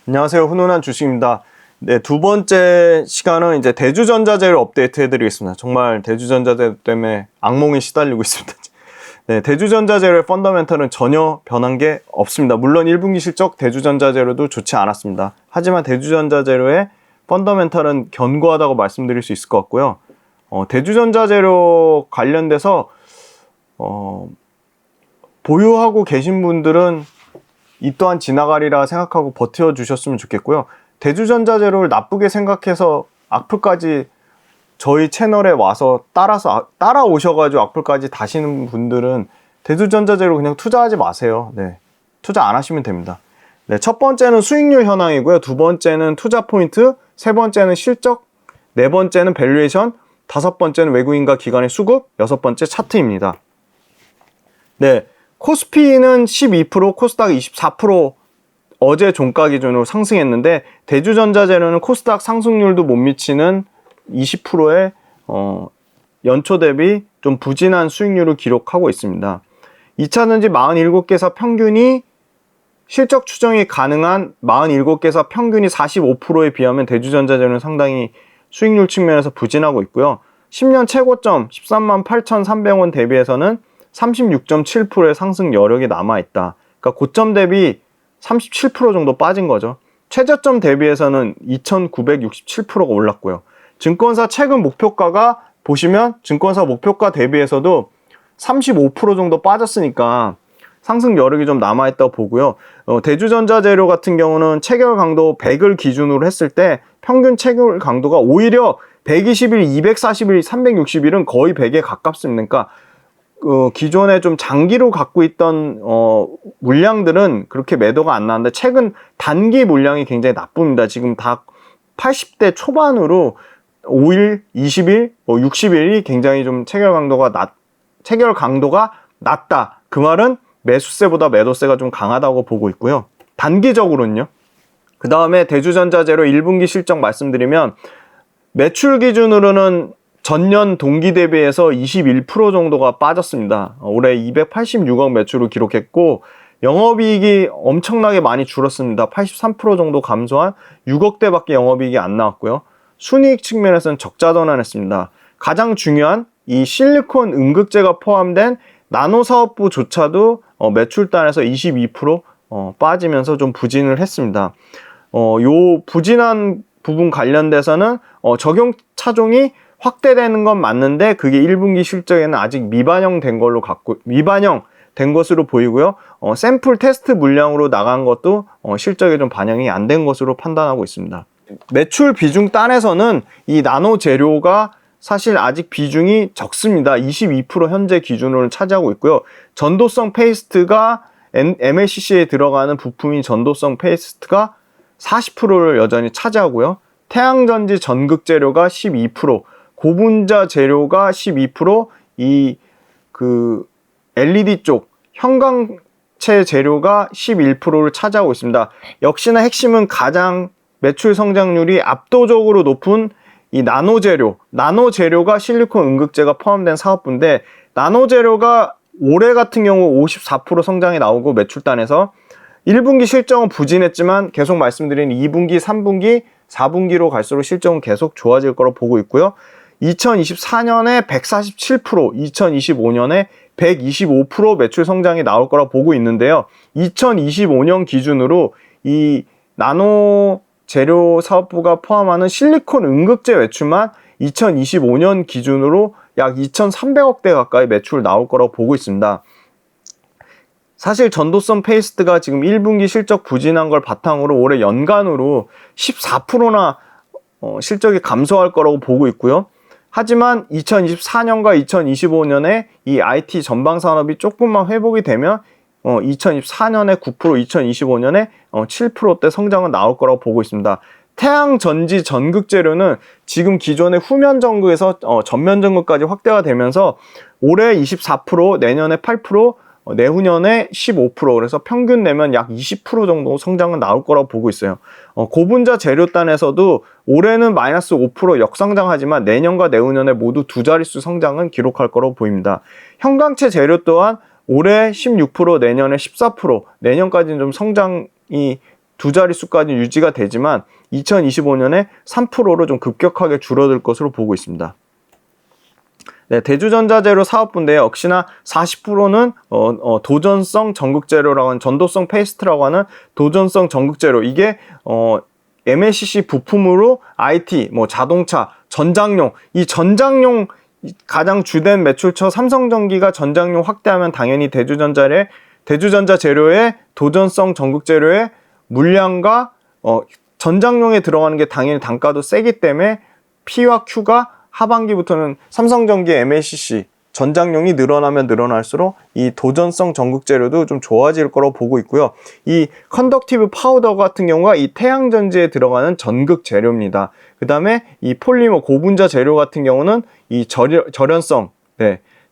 안녕하세요. 훈훈한 주식입니다. 네, 두 번째 시간은 이제 대주전자재를 업데이트 해드리겠습니다. 정말 대주전자재 때문에 악몽에 시달리고 있습니다. 네, 대주전자재의 펀더멘털은 전혀 변한 게 없습니다. 물론 1분기 실적 대주전자재료도 좋지 않았습니다. 하지만 대주전자재료의 펀더멘털은 견고하다고 말씀드릴 수 있을 것 같고요. 대주전자재료 관련돼서 보유하고 계신 분들은 이 또한 지나가리라 생각하고 버텨주셨으면 좋겠고요. 대주전자재료를 나쁘게 생각해서 악플까지 저희 채널에 와서 따라오셔가지고 악플까지 다시는 분들은 대주전자재료 그냥 투자하지 마세요. 네, 투자 안 하시면 됩니다. 네, 첫 번째는 수익률 현황이고요. 두 번째는 투자 포인트, 세 번째는 실적, 네 번째는 밸류에이션, 다섯 번째는 외국인과 기관의 수급, 여섯 번째 차트입니다. 네, 코스피는 12%, 코스닥 24% 어제 종가 기준으로 상승했는데 대주전자재료는 코스닥 상승률도 못 미치는 20%의 연초 대비 좀 부진한 수익률을 기록하고 있습니다. 2차전지 47개사 평균이 실적 추정이 가능한 47개사 평균이 45%에 비하면 대주전자재료는 상당히 수익률 측면에서 부진하고 있고요. 10년 최고점 138,300원 대비해서는 36.7%의 상승 여력이 남아있다. 그러니까 고점 대비 37% 정도 빠진 거죠. 최저점 대비해서는 2,967%가 올랐고요. 증권사 최근 목표가가 보시면 증권사 목표가 대비해서도 35% 정도 빠졌으니까 상승 여력이 좀 남아있다고 보고요. 대주전자재료 같은 경우는 체결 강도 100을 기준으로 했을 때 평균 체결 강도가 오히려 120일, 240일, 360일은 거의 100에 가깝습니다. 기존에 좀 장기로 갖고 있던 물량들은 그렇게 매도가 안 나왔는데 최근 단기 물량이 굉장히 나쁩니다. 지금 다 80대 초반으로 5일, 20일, 60일이 굉장히 좀 체결 강도가 낮다. 그 말은 매수세보다 매도세가 좀 강하다고 보고 있고요. 단기적으로는요. 그 다음에 대주전자재료 1분기 실적 말씀드리면 매출 기준으로는 전년 동기 대비해서 21% 정도가 빠졌습니다. 올해 286억 매출을 기록했고 영업이익이 엄청나게 많이 줄었습니다. 83% 정도 감소한 6억대밖에 영업이익이 안 나왔고요. 순이익 측면에서는 적자 전환했습니다. 가장 중요한 이 실리콘 음극재가 포함된 나노 사업부조차도 매출단에서 22% 빠지면서 좀 부진을 했습니다. 요 부진한 부분 관련돼서는 적용 차종이 확대되는 건 맞는데 그게 1분기 실적에는 아직 미반영된 것으로 보이고요. 샘플 테스트 물량으로 나간 것도 실적에 좀 반영이 안 된 것으로 판단하고 있습니다. 매출 비중 단에서는 이 나노 재료가 사실 아직 비중이 적습니다. 22% 현재 기준으로 차지하고 있고요. 전도성 페이스트가 MLCC에 들어가는 부품인 전도성 페이스트가 40%를 여전히 차지하고요. 태양전지 전극 재료가 12%, 고분자 재료가 12%, LED 쪽 형광체 재료가 11%를 차지하고 있습니다. 역시나 핵심은 가장 매출 성장률이 압도적으로 높은 이 나노재료가 실리콘 음극재가 포함된 사업부인데 나노재료가 올해 같은 경우 54% 성장이 나오고 매출단에서 1분기 실적은 부진했지만 계속 말씀드린 2분기, 3분기, 4분기로 갈수록 실적은 계속 좋아질 거로 보고 있고요. 2024년에 147%, 2025년에 125% 매출 성장이 나올 거라 보고 있는데요. 2025년 기준으로 이 나노 재료 사업부가 포함하는 실리콘 음극재 매출만 2025년 기준으로 약 2,300억대 가까이 매출 나올 거라고 보고 있습니다. 사실 전도성 페이스트가 지금 1분기 실적 부진한 걸 바탕으로 올해 연간으로 14%나 실적이 감소할 거라고 보고 있고요. 하지만 2024년과 2025년에 이 IT 전방 산업이 조금만 회복이 되면 2024년에 9%, 2025년에 7%대 성장은 나올 거라고 보고 있습니다. 태양전지 전극재료는 지금 기존의 후면 전극에서 전면 전극까지 확대가 되면서 올해 24%, 내년에 8%, 내후년에 15%, 그래서 평균 내면 약 20% 정도 성장은 나올 거라고 보고 있어요. 고분자 재료단에서도 올해는 마이너스 5% 역성장하지만 내년과 내후년에 모두 두 자릿수 성장은 기록할 거라고 보입니다. 형광체 재료 또한 올해 16%, 내년에 14%, 내년까지는 좀 성장이 두 자릿수까지 유지가 되지만 2025년에 3%로 좀 급격하게 줄어들 것으로 보고 있습니다. 네, 대주전자재료 사업부인데 역시나 40%는 도전성 전극재료라고 하는 전도성 페이스트라고 하는 도전성 전극재료, 이게 MLCC 부품으로 IT, 뭐 자동차, 전장용, 이 전장용 가장 주된 매출처 삼성전기가 전장용 확대하면 당연히 대주전자 재료의 도전성 전극재료의 물량과 전장용에 들어가는 게 당연히 단가도 세기 때문에 P와 Q가 하반기부터는 삼성전기 MLCC 전장용이 늘어나면 늘어날수록 이 도전성 전극재료도 좀 좋아질 거라고 보고 있고요. 이 컨덕티브 파우더 같은 경우가 이 태양전지에 들어가는 전극 재료입니다. 그 다음에 이 폴리머 고분자 재료 같은 경우는 이 절연성,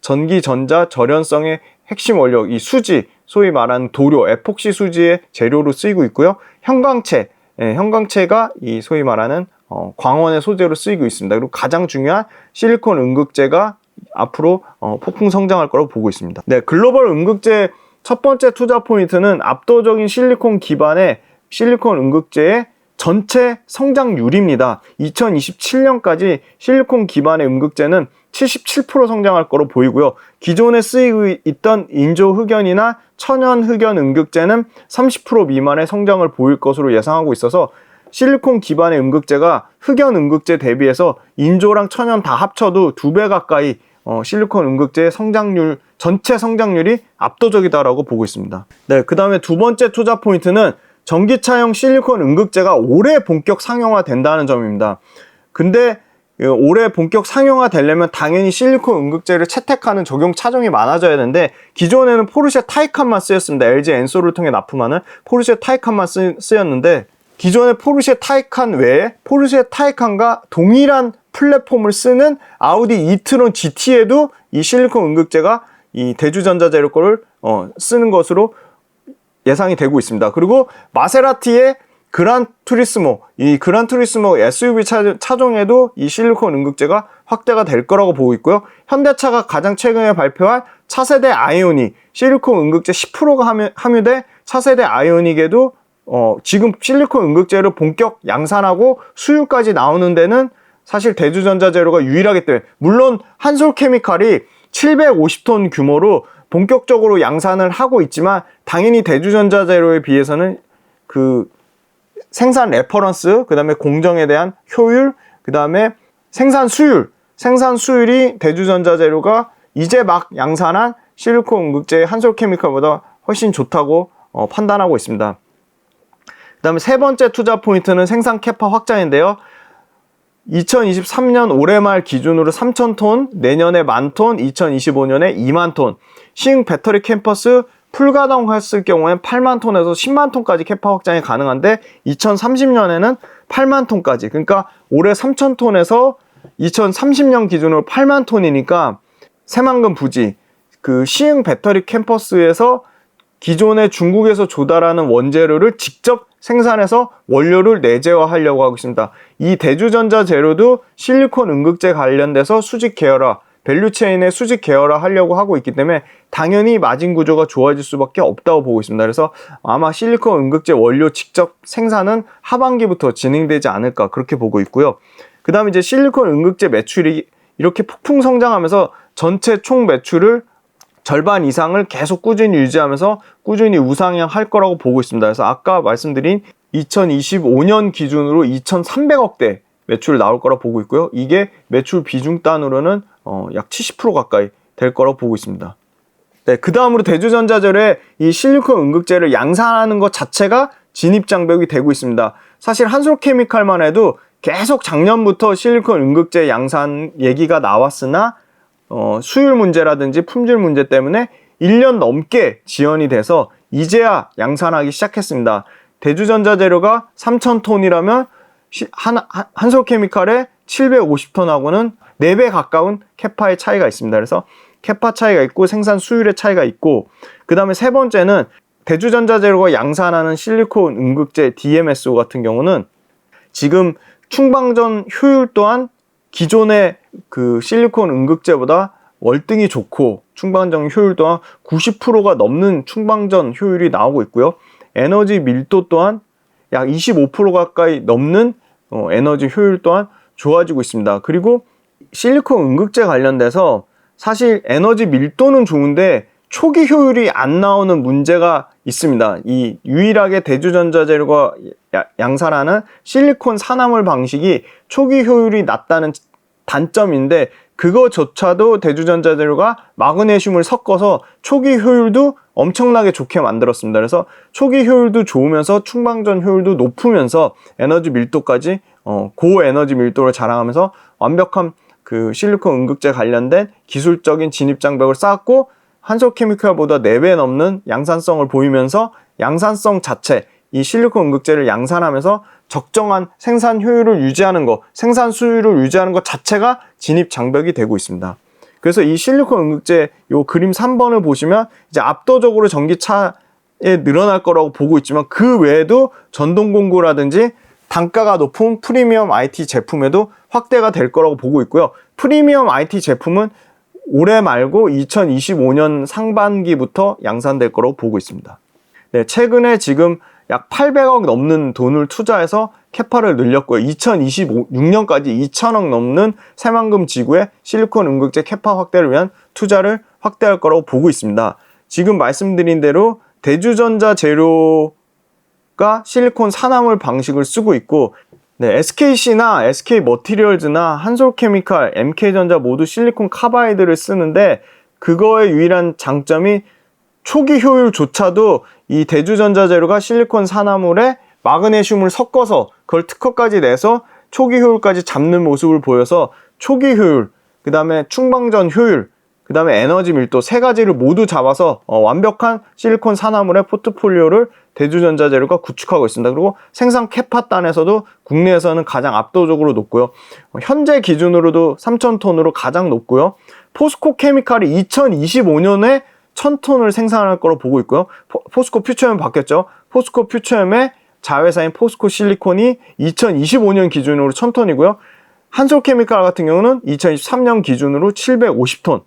전기 전자 절연성의 핵심 원료, 이 수지, 소위 말하는 도료, 에폭시 수지의 재료로 쓰이고 있고요. 형광체가 이 소위 말하는 광원의 소재로 쓰이고 있습니다. 그리고 가장 중요한 실리콘 음극재가 앞으로 폭풍 성장할 거라고 보고 있습니다. 네, 글로벌 음극재 첫 번째 투자 포인트는 압도적인 실리콘 기반의 실리콘 음극재의 전체 성장률입니다. 2027년까지 실리콘 기반의 음극재는 77% 성장할 거로 보이고요. 기존에 쓰이고 있던 인조 흑연이나 천연 흑연 음극재는 30% 미만의 성장을 보일 것으로 예상하고 있어서 실리콘 기반의 음극재가 흑연 음극재 대비해서 인조랑 천연 다 합쳐도 2배 가까이 실리콘 음극재의 성장률, 전체 성장률이 압도적이다라고 보고 있습니다. 네, 그 다음에 두 번째 투자 포인트는 전기차용 실리콘 음극재가 올해 본격 상용화 된다는 점입니다. 근데 올해 본격 상용화 되려면 당연히 실리콘 음극재를 채택하는 적용 차종이 많아져야 되는데, 기존에는 포르쉐 타이칸만 쓰였습니다. LG 엔솔을 통해 납품하는 포르쉐 타이칸만 쓰였는데, 기존의 포르쉐 타이칸 외에 포르쉐 타이칸과 동일한 플랫폼을 쓰는 아우디 이트론 GT에도 이 실리콘 음극재가 이 대주전자재료 거를 쓰는 것으로 예상이 되고 있습니다. 그리고 마세라티의 그란 투리스모, 이 그란 투리스모 SUV 차종에도 이 실리콘 음극재가 확대가 될 거라고 보고 있고요. 현대차가 가장 최근에 발표한 차세대 아이오닉, 실리콘 음극재 10%가 함유돼 차세대 아이오닉에도 지금 실리콘 음극재를 본격 양산하고 수율까지 나오는 데는 사실 대주전자재료가 유일하기 때문에, 물론 한솔케미칼이 750톤 규모로 본격적으로 양산을 하고 있지만 당연히 대주전자재료에 비해서는 그 생산 레퍼런스, 그 다음에 공정에 대한 효율, 그 다음에 생산 수율이 대주전자재료가 이제 막 양산한 실리콘 음극재의 한솔케미칼보다 훨씬 좋다고 판단하고 있습니다. 그 다음에 세 번째 투자 포인트는 생산 캐파 확장인데요. 2023년 올해 말 기준으로 3,000톤, 내년에 10,000톤, 2025년에 20,000톤. 시흥 배터리 캠퍼스 풀가동했을 경우엔 8만 톤에서 10만 톤까지 캐파 확장이 가능한데 2030년에는 8만 톤까지. 그러니까 올해 3,000톤에서 2030년 기준으로 8만 톤이니까 새만금 부지, 그 시흥 배터리 캠퍼스에서 기존에 중국에서 조달하는 원재료를 직접 생산해서 원료를 내재화하려고 하고 있습니다. 이 대주전자 재료도 실리콘 음극재 관련돼서 수직 계열화, 밸류체인의 수직 계열화 하려고 하고 있기 때문에 당연히 마진 구조가 좋아질 수밖에 없다고 보고 있습니다. 그래서 아마 실리콘 음극재 원료 직접 생산은 하반기부터 진행되지 않을까, 그렇게 보고 있고요. 그 다음에 이제 실리콘 음극재 매출이 이렇게 폭풍 성장하면서 전체 총 매출을 절반 이상을 계속 꾸준히 유지하면서 꾸준히 우상향 할 거라고 보고 있습니다. 그래서 아까 말씀드린 2025년 기준으로 2,300억대 매출 나올 거라 보고 있고요. 이게 매출 비중 단으로는 약 70% 가까이 될 거라고 보고 있습니다. 네, 그 다음으로 대주전자재료에 이 실리콘 음극재를 양산하는 것 자체가 진입장벽이 되고 있습니다. 사실 한솔케미칼만 해도 계속 작년부터 실리콘 음극재 양산 얘기가 나왔으나 수율 문제라든지 품질 문제 때문에 1년 넘게 지연이 돼서 이제야 양산하기 시작했습니다. 대주전자재료가 3,000톤이라면 한솔케미칼의 750톤하고는 4배 가까운 캐파의 차이가 있습니다. 그래서 캐파 차이가 있고 생산 수율의 차이가 있고, 그 다음에 세 번째는 대주전자재료가 양산하는 실리콘 음극재 DMSO 같은 경우는 지금 충방전 효율 또한 기존의 그 실리콘 음극재보다 월등히 좋고, 충방전 효율 또한 90%가 넘는 충방전 효율이 나오고 있고요. 에너지 밀도 또한 약 25% 가까이 넘는 에너지 효율 또한 좋아지고 있습니다. 그리고 실리콘 음극재 관련돼서 사실 에너지 밀도는 좋은데 초기 효율이 안 나오는 문제가 있습니다. 이 유일하게 대주전자재료가 양산하는 실리콘 산화물 방식이 초기 효율이 낮다는 단점인데, 그거조차도 대주전자재료가 마그네슘을 섞어서 초기 효율도 엄청나게 좋게 만들었습니다. 그래서 초기 효율도 좋으면서 충방전 효율도 높으면서 에너지 밀도까지 고에너지 밀도를 자랑하면서 완벽한 그 실리콘 음극재 관련된 기술적인 진입장벽을 쌓았고, 한솔케미칼보다 4배 넘는 양산성을 보이면서 양산성 자체, 이 실리콘 음극재를 양산하면서 적정한 생산 효율을 유지하는 것, 생산 수율을 유지하는 것 자체가 진입 장벽이 되고 있습니다. 그래서 이 실리콘 음극재 요 그림 3번을 보시면 이제 압도적으로 전기차에 늘어날 거라고 보고 있지만, 그 외에도 전동 공구라든지 단가가 높은 프리미엄 IT 제품에도 확대가 될 거라고 보고 있고요. 프리미엄 IT 제품은 올해 말고 2025년 상반기부터 양산될 거라고 보고 있습니다. 네, 최근에 지금 약 800억 넘는 돈을 투자해서 캐파를 늘렸고요. 2026년까지 2천억 넘는 새만금 지구의 실리콘 음극재 캐파 확대를 위한 투자를 확대할 거라고 보고 있습니다. 지금 말씀드린 대로 대주전자 재료가 실리콘 산화물 방식을 쓰고 있고, 네, SKC나 SK머티리얼즈나 한솔케미칼, MK전자 모두 실리콘 카바이드를 쓰는데, 그거의 유일한 장점이 초기 효율조차도 이 대주전자 재료가 실리콘 산화물에 마그네슘을 섞어서 그걸 특허까지 내서 초기 효율까지 잡는 모습을 보여서 초기 효율, 그 다음에 충방전 효율, 그 다음에 에너지 밀도 3가지를 모두 잡아서 완벽한 실리콘 산화물의 포트폴리오를 대주전자 재료가 구축하고 있습니다. 그리고 생산 캐파단에서도 국내에서는 가장 압도적으로 높고요. 현재 기준으로도 3,000톤으로 가장 높고요. 포스코 케미칼이 2025년에 1,000톤을 생산할 거로 보고 있고요. 포스코 퓨처엠 바뀌었죠. 포스코 퓨처엠의 자회사인 포스코 실리콘이 2025년 기준으로 1,000톤이고요. 한솔케미칼 같은 경우는 2023년 기준으로 750톤.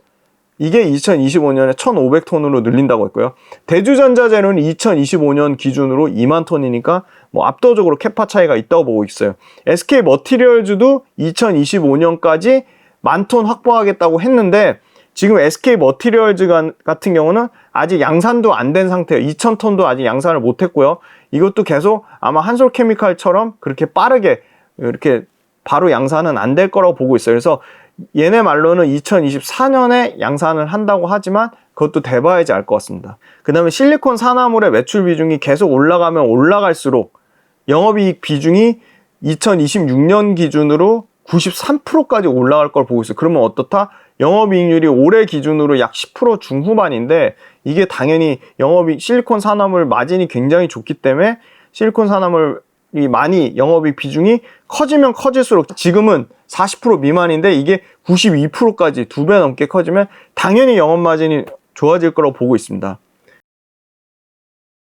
이게 2025년에 1,500톤으로 늘린다고 했고요. 대주전자재료는 2025년 기준으로 2만 톤이니까 뭐 압도적으로 캐파 차이가 있다고 보고 있어요. SK머티리얼즈도 2025년까지 10,000톤 확보하겠다고 했는데, 지금 SK머티리얼즈 같은 경우는 아직 양산도 안 된 상태예요. 2,000톤도 아직 양산을 못 했고요. 이것도 계속 아마 한솔케미칼처럼 그렇게 빠르게 이렇게 바로 양산은 안 될 거라고 보고 있어요. 그래서 얘네 말로는 2024년에 양산을 한다고 하지만 그것도 돼봐야지 알 것 같습니다. 그 다음에 실리콘 산화물의 매출 비중이 계속 올라가면 올라갈수록 영업이익 비중이 2026년 기준으로 93%까지 올라갈 걸 보고 있어요. 그러면 어떻다? 영업이익률이 올해 기준으로 약 10% 중후반인데, 이게 당연히 실리콘 산화물 마진이 굉장히 좋기 때문에 실리콘 산화물이 많이 영업이익 비중이 커지면 커질수록, 지금은 40% 미만인데 이게 92%까지 2배 넘게 커지면 당연히 영업 마진이 좋아질 거라고 보고 있습니다.